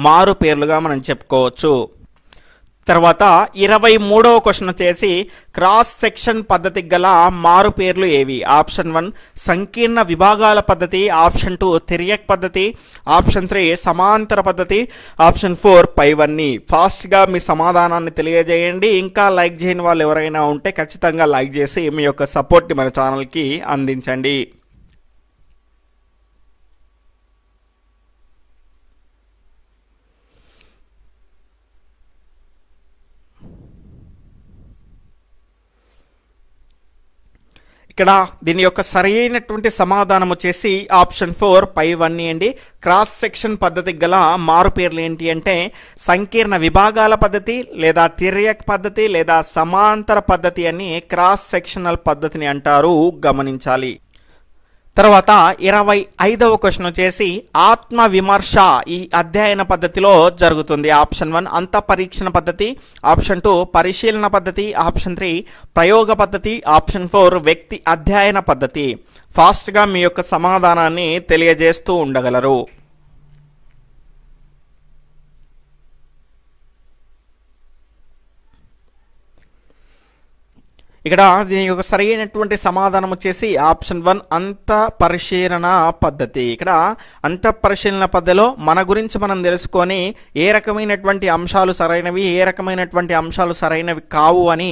మారు పేర్లుగా మనం చెప్పుకోవచ్చు. తర్వాత 23వ క్వశ్చన్ వచ్చేసి క్రాస్ సెక్షన్ పద్ధతికి గల మారు పేర్లు ఏవి? ఆప్షన్ 1 సంకీర్ణ విభాగాల పద్ధతి, ఆప్షన్ 2 తిర్యక్ పద్ధతి, ఆప్షన్ 3 సమాంతర పద్ధతి, ఆప్షన్ 4 పైవన్నీ. ఫాస్ట్గా మీ సమాధానాన్ని తెలియజేయండి. ఇంకా లైక్ చేయని వాళ్ళు ఎవరైనా ఉంటే ఖచ్చితంగా లైక్ చేసి మీ యొక్క సపోర్ట్ని మన ఛానల్కి అందించండి. ఇక్కడ దీని యొక్క సరైనటువంటి సమాధానం వచ్చేసి ఆప్షన్ 4 పైవన్నీ అండి. క్రాస్ సెక్షన్ పద్ధతికి గల మారు పేర్లు ఏంటి అంటే సంకీర్ణ విభాగాల పద్ధతి, లేదా తిర్యక్ పద్ధతి, లేదా సమాంతర పద్ధతి అని క్రాస్ సెక్షనల్ పద్ధతిని అంటారు, గమనించాలి. తర్వాత 25వ క్వశ్చన్ వచ్చేసి ఆత్మ విమర్శ ఈ అధ్యయన పద్ధతిలో జరుగుతుంది. ఆప్షన్ 1 అంత పరీక్షణ పద్ధతి, ఆప్షన్ 2 పరిశీలన పద్ధతి, ఆప్షన్ 3 ప్రయోగ పద్ధతి, ఆప్షన్ 4 వ్యక్తి అధ్యయన పద్ధతి. ఫాస్ట్గా మీ యొక్క సమాధానాన్ని తెలియజేస్తూ ఉండగలరు. ఇక్కడ దీని యొక్క సరైనటువంటి సమాధానం వచ్చేసి ఆప్షన్ 1 అంత పరిశీలన పద్ధతి. ఇక్కడ అంత పరిశీలన పద్ధతిలో మన గురించి మనం తెలుసుకొని ఏ రకమైనటువంటి అంశాలు సరైనవి, ఏ రకమైనటువంటి అంశాలు సరైనవి కావు అని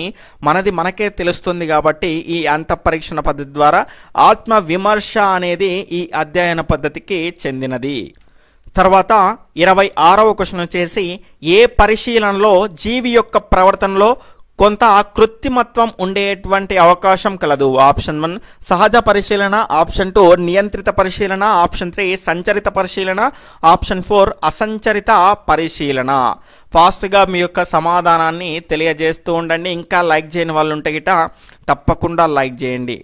మనకే తెలుస్తుంది. కాబట్టి ఈ అంత పరీక్షణ పద్ధతి ద్వారా ఆత్మ విమర్శ అనేది ఈ అధ్యయన పద్ధతికి చెందినది. తర్వాత 26వ క్వశ్చన్ వచ్చేసి ఏ పరిశీలనలో జీవి యొక్క ప్రవర్తనలో కొంత కృత్రిమత్వం ఉండేటువంటి అవకాశం కలదు? ఆప్షన్ 1 సహజ పరిశీలన, ఆప్షన్ 2 నియంత్రిత పరిశీలన, ఆప్షన్ 3 సంచరిత పరిశీలన, ఆప్షన్ 4 అసంచరిత పరిశీలన. ఫాస్ట్గా మీ యొక్క సమాధానాన్ని తెలియజేస్తూ ఉండండి. ఇంకా లైక్ చేయని వాళ్ళు ఉంటే గిట తప్పకుండా లైక్ చేయండి.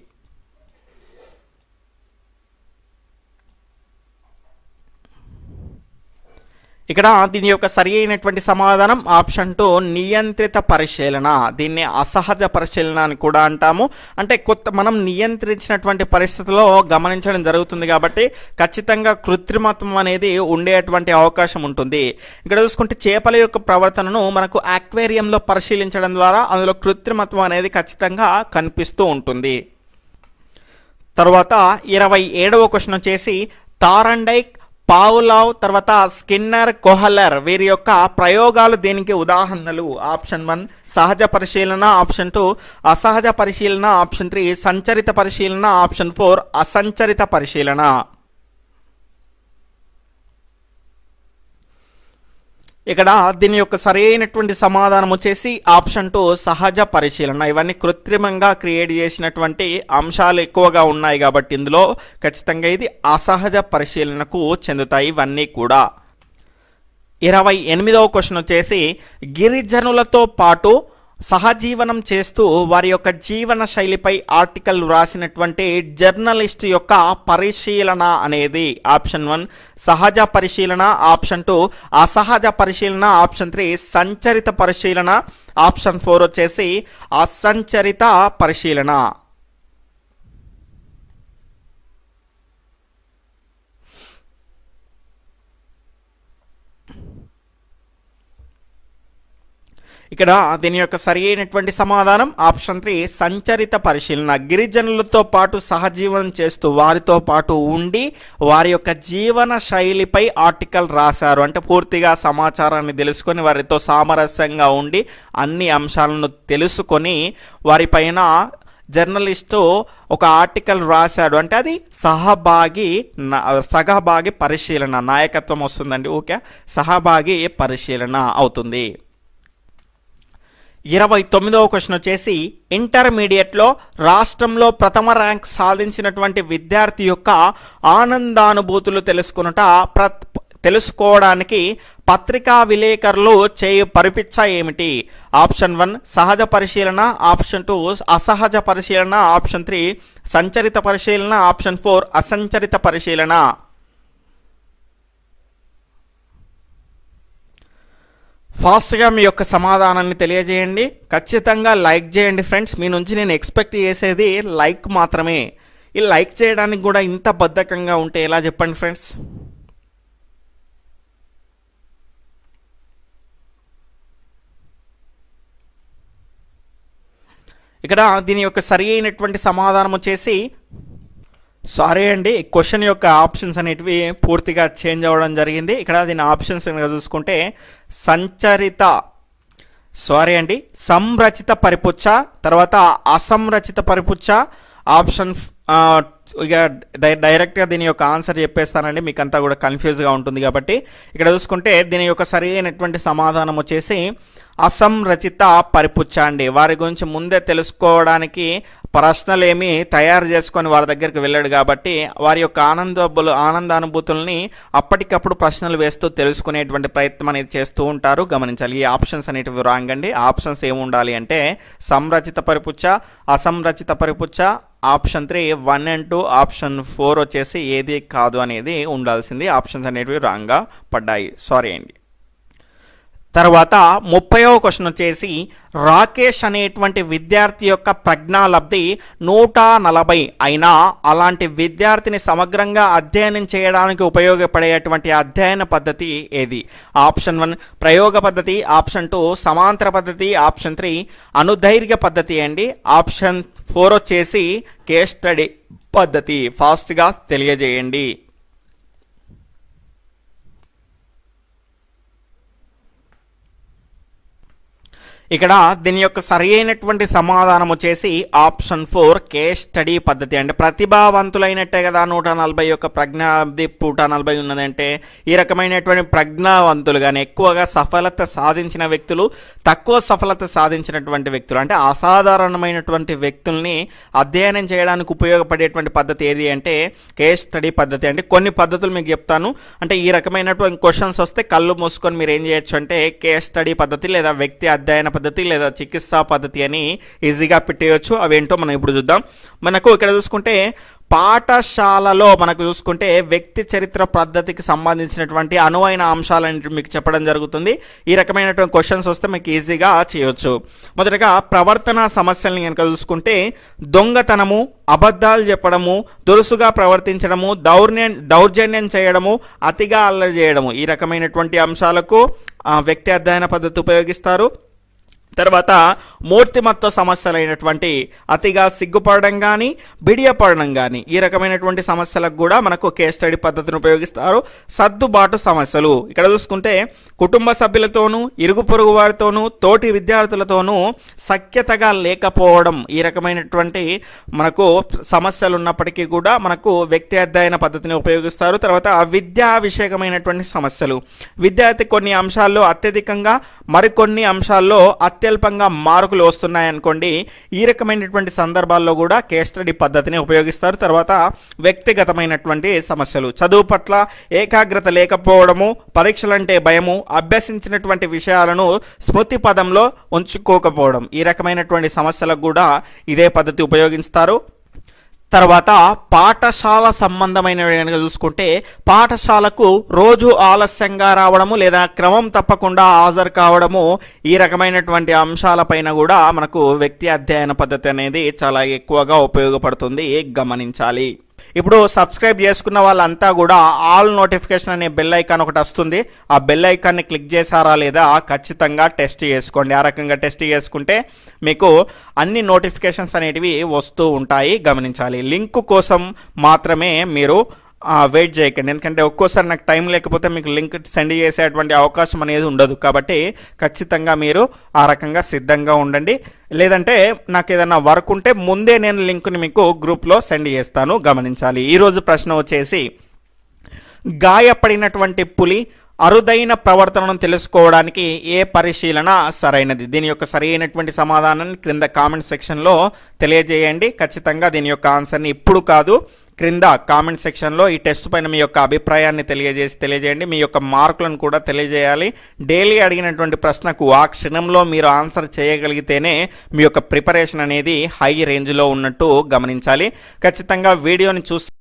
ఇక్కడ దీని యొక్క సరి అయినటువంటి సమాధానం ఆప్షన్ 2 నియంత్రిత పరిశీలన. దీన్ని అసహజ పరిశీలన అని కూడా అంటాము. అంటే మనం నియంత్రించినటువంటి పరిస్థితుల్లో గమనించడం జరుగుతుంది కాబట్టి ఖచ్చితంగా కృత్రిమత్వం అనేది ఉండేటువంటి అవకాశం ఉంటుంది. ఇక్కడ చూసుకుంటే చేపల యొక్క ప్రవర్తనను మనకు అక్వేరియంలో పరిశీలించడం ద్వారా అందులో కృత్రిమత్వం అనేది ఖచ్చితంగా కనిపిస్తూ ఉంటుంది. తర్వాత 27వ క్వశ్చన్ వచ్చేసి తారండైక్, పావులావ్, తర్వాత స్కిన్నర్, కోహలర్ వీరి యొక్క ప్రయోగాలు దేనికి ఉదాహరణలు? ఆప్షన్ 1 సహజ పరిశీలన, ఆప్షన్ 2 అసహజ పరిశీలన, ఆప్షన్ 3 సంచరిత పరిశీలన, ఆప్షన్ 4 అసంచరిత పరిశీలన. ఇక్కడ దీని యొక్క సరైనటువంటి సమాధానం వచ్చేసి ఆప్షన్ 2 సహజ పరిశీలన. ఇవన్నీ కృత్రిమంగా క్రియేట్ చేసినటువంటి అంశాలు ఎక్కువగా ఉన్నాయి కాబట్టి ఇందులో ఖచ్చితంగా ఇది అసహజ పరిశీలనకు చెందుతాయి ఇవన్నీ కూడా. 28వ క్వశ్చన్ వచ్చేసి గిరిజనులతో పాటు సహజీవనం చేస్తూ వారి యొక్క జీవన శైలిపై ఆర్టికల్ రాసినటువంటి జర్నలిస్ట్ యొక్క పరిశీలన అనేది? ఆప్షన్ 1 సహజ పరిశీలన, ఆప్షన్ 2 అసహజ పరిశీలన, ఆప్షన్ 3 సంచరిత పరిశీలన, ఆప్షన్ 4 వచ్చేసి అసంచరిత పరిశీలన. ఇక్కడ దీని యొక్క సరి అయినటువంటి సమాధానం ఆప్షన్ 3 సంచరిత పరిశీలన. గిరిజనులతో పాటు సహజీవనం చేస్తూ వారితో పాటు ఉండి వారి యొక్క జీవన శైలిపై ఆర్టికల్ రాశారు. అంటే పూర్తిగా సమాచారాన్ని తెలుసుకొని వారితో సామరస్యంగా ఉండి అన్ని అంశాలను తెలుసుకొని వారిపైన జర్నలిస్టు ఒక ఆర్టికల్ రాశాడు. అంటే అది సహభాగి పరిశీలన, నాయకత్వం వస్తుందండి. ఓకే, సహభాగి పరిశీలన అవుతుంది. 29వ క్వశ్చన్ వచ్చేసి ఇంటర్మీడియట్లో రాష్ట్రంలో ప్రథమ ర్యాంక్ సాధించినటువంటి విద్యార్థి యొక్క ఆనందానుభూతులు తెలుసుకోవడానికి పత్రికా విలేకరులు చేయు పరిపిచ్చ ఏమిటి? ఆప్షన్ 1 సహజ పరిశీలన, ఆప్షన్ 2 అసహజ పరిశీలన, ఆప్షన్ 3 సంచరిత పరిశీలన, ఆప్షన్ 4 అసంచరిత పరిశీలన. ఫాస్ట్గా మీ యొక్క సమాధానాన్ని తెలియజేయండి. ఖచ్చితంగా లైక్ చేయండి ఫ్రెండ్స్. మీ నుంచి నేను ఎక్స్పెక్ట్ చేసేది లైక్ మాత్రమే. ఈ లైక్ చేయడానికి కూడా ఇంత బద్ధకంగా ఉంటే ఎలా చెప్పండి ఫ్రెండ్స్? ఇక్కడ దీని యొక్క సరి అయినటువంటి సమాధానం వచ్చేసి, సారీ అండి, క్వశ్చన్ యొక్క ఆప్షన్స్ అనేటివి పూర్తిగా చేంజ్ అవ్వడం జరిగింది. ఇక్కడ దీని ఆప్షన్స్ కనుక చూసుకుంటే సంరచిత పరిపుచ్చ, తర్వాత అసంరచిత పరిపుచ్చ, ఆప్షన్ ఇక డైరెక్ట్గా దీని యొక్క ఆన్సర్ చెప్పేస్తానండి, మీకు అంతా కూడా కన్ఫ్యూజ్గా ఉంటుంది కాబట్టి. ఇక్కడ చూసుకుంటే దీని యొక్క సరి అయినటువంటి సమాధానం వచ్చేసి అసంరచిత పరిపుచ్చ అండి. వారి గురించి ముందే తెలుసుకోవడానికి ప్రశ్నలు ఏమి తయారు చేసుకొని వారి దగ్గరికి వెళ్ళాడు కాబట్టి వారి యొక్క ఆనందానుభూతుల్ని అప్పటికప్పుడు ప్రశ్నలు వేస్తూ తెలుసుకునేటువంటి ప్రయత్నం అనేది చేస్తూ ఉంటారు, గమనించాలి. ఈ ఆప్షన్స్ అనేటివి రాంగ్ అండి. ఆప్షన్స్ ఏమి ఉండాలి అంటే సంరచిత పరిపుచ్చ, అసంరచిత పరిపుచ్చ, ఆప్షన్ 3, 1 and 2, ఆప్షన్ 4 వచ్చేసి ఏది కాదు అనేది ఉండాల్సింది. ఆప్షన్స్ అనేటివి రాంగ్గా పడ్డాయి, సారీ అండి. తర్వాత 30వ క్వశ్చన్ వచ్చేసి, రాకేష్ అనేటువంటి విద్యార్థి యొక్క ప్రజ్ఞాలబ్ధి 140 అయినా అలాంటి విద్యార్థిని సమగ్రంగా అధ్యయనం చేయడానికి ఉపయోగపడేటువంటి అధ్యయన పద్ధతి ఏది? ఆప్షన్ 1 ప్రయోగ పద్ధతి, ఆప్షన్ 2 సమాంతర పద్ధతి, ఆప్షన్ 3 అనుదైర్ఘ్య పద్ధతి అండి. ఆప్షన్ 4 వచ్చేసి కేస్ స్టడీ పద్ధతి. ఫాస్ట్గా తెలియజేయండి. ఇక్కడ దీని యొక్క సరి అయినటువంటి సమాధానం వచ్చేసి ఆప్షన్ 4 కేస్ స్టడీ పద్ధతి. అంటే ప్రతిభావంతులైనట్టే కదా 140 యొక్క ప్రజ్ఞాబ్ది 140 ఉన్నదంటే. ఈ రకమైనటువంటి ప్రజ్ఞావంతులు కానీ ఎక్కువగా సఫలత సాధించిన వ్యక్తులు, తక్కువ సఫలత సాధించినటువంటి వ్యక్తులు, అంటే అసాధారణమైనటువంటి వ్యక్తుల్ని అధ్యయనం చేయడానికి ఉపయోగపడేటువంటి పద్ధతి ఏది అంటే కేస్ స్టడీ పద్ధతి. అంటే కొన్ని పద్ధతులు మీకు చెప్తాను. అంటే ఈ రకమైనటువంటి క్వశ్చన్స్ వస్తే కళ్ళు మూసుకొని మీరు ఏం చేయొచ్చు అంటే కేస్ స్టడీ పద్ధతి లేదా వ్యక్తి అధ్యయన పద్ధతి లేదా చికిత్సా పద్ధతి అని ఈజీగా పెట్టేయచ్చు. అవేంటో మనం ఇప్పుడు చూద్దాం. మనకు ఇక్కడ చూసుకుంటే పాఠశాలలో మనకు చూసుకుంటే వ్యక్తి చరిత్ర పద్ధతికి సంబంధించినటువంటి అనువైన అంశాలను మీకు చెప్పడం జరుగుతుంది. ఈ రకమైనటువంటి క్వశ్చన్స్ వస్తే మీకు ఈజీగా చేయొచ్చు. మొదటగా ప్రవర్తన సమస్యల్ని కనుక చూసుకుంటే దొంగతనము, అబద్ధాలు చెప్పడము, దురుసుగా ప్రవర్తించడము, దౌర్జన్యం చేయడము, అతిగా అల్లరి చేయడము, ఈ రకమైనటువంటి అంశాలకు వ్యక్తి అధ్యయన పద్ధతి ఉపయోగిస్తారు. తర్వాత మూర్తిమత్వ సమస్యలైనటువంటి అతిగా సిగ్గుపడడం కానీ, బిడియపడడం కానీ, ఈ రకమైనటువంటి సమస్యలకు కూడా మనకు కేస్ స్టడీ పద్ధతిని ఉపయోగిస్తారు. సర్దుబాటు సమస్యలు ఇక్కడ చూసుకుంటే కుటుంబ సభ్యులతోనూ, ఇరుగు పొరుగు వారితోనూ, తోటి విద్యార్థులతోనూ సఖ్యతగా లేకపోవడం, ఈ రకమైనటువంటి మనకు సమస్యలు ఉన్నప్పటికీ కూడా మనకు వ్యక్తి అధ్యయన పద్ధతిని ఉపయోగిస్తారు. తర్వాత విద్యా విషయకమైనటువంటి సమస్యలు, విద్యార్థి కొన్ని అంశాల్లో అత్యధికంగా, మరికొన్ని అంశాల్లో అత్యల్పంగా మార్కులు వస్తున్నాయనుకోండి, ఈ రకమైనటువంటి సందర్భాల్లో కూడా కేస్ స్టడీ పద్ధతిని ఉపయోగిస్తారు. తర్వాత వ్యక్తిగతమైనటువంటి సమస్యలు, చదువు పట్ల ఏకాగ్రత లేకపోవడము, పరీక్షలంటే భయము, అభ్యసించినటువంటి విషయాలను స్మృతి పదంలో ఉంచుకోకపోవడం, ఈ రకమైనటువంటి సమస్యలకు కూడా ఇదే పద్ధతి ఉపయోగిస్తారు. తర్వాత పాఠశాల సంబంధమైనవి కనుక చూసుకుంటే పాఠశాలకు రోజు ఆలస్యంగా రావడము లేదా క్రమం తప్పకుండా హాజరు కావడము, ఈ రకమైనటువంటి అంశాలపైన కూడా మనకు వ్యక్తి అధ్యయన పద్ధతి అనేది చాలా ఎక్కువగా ఉపయోగపడుతుంది, గమనించాలి. ఇప్పుడు సబ్స్క్రైబ్ చేసుకున్న వాళ్ళంతా కూడా ఆల్ నోటిఫికేషన్ అనే బెల్ ఐకాన్ ఒకటి వస్తుంది. ఆ బెల్ ఐకాన్ని క్లిక్ చేశారా లేదా ఖచ్చితంగా టెస్ట్ చేసుకోండి. ఆ రకంగా టెస్ట్ చేసుకుంటే మీకు అన్ని నోటిఫికేషన్స్ అనేటివి వస్తూ ఉంటాయి, గమనించాలి. లింక్ కోసం మాత్రమే మీరు వెయిట్ చేయకండి, ఎందుకంటే ఒక్కోసారి నాకు టైం లేకపోతే మీకు లింక్ సెండ్ చేసేటువంటి అవకాశం అనేది ఉండదు. కాబట్టి ఖచ్చితంగా మీరు ఆ రకంగా సిద్ధంగా ఉండండి. లేదంటే నాకు ఏదైనా వర్క్ ఉంటే ముందే నేను లింక్ని మీకు గ్రూప్లో సెండ్ చేస్తాను, గమనించాలి. ఈరోజు ప్రశ్న వచ్చేసి, గాయపడినటువంటి పులి అరుదైన ప్రవర్తనను తెలుసుకోవడానికి ఏ పరిశీలన సరైనది? దీని యొక్క సరైనటువంటి సమాధానాన్ని క్రింద కామెంట్ సెక్షన్లో తెలియజేయండి. ఖచ్చితంగా దీని యొక్క ఆన్సర్ని ఇప్పుడు కాదు, క్రింద కామెంట్ సెక్షన్లో ఈ టెస్ట్ పైన మీ యొక్క అభిప్రాయాన్ని తెలియజేయండి. మీ యొక్క మార్కులను కూడా తెలియజేయాలి. డైలీ అడిగినటువంటి ప్రశ్నకు ఆ క్షణంలో మీరు ఆన్సర్ చేయగలిగితేనే మీ యొక్క ప్రిపరేషన్ అనేది హై రేంజ్లో ఉన్నట్టు గమనించాలి. ఖచ్చితంగా వీడియోని చూస్తూ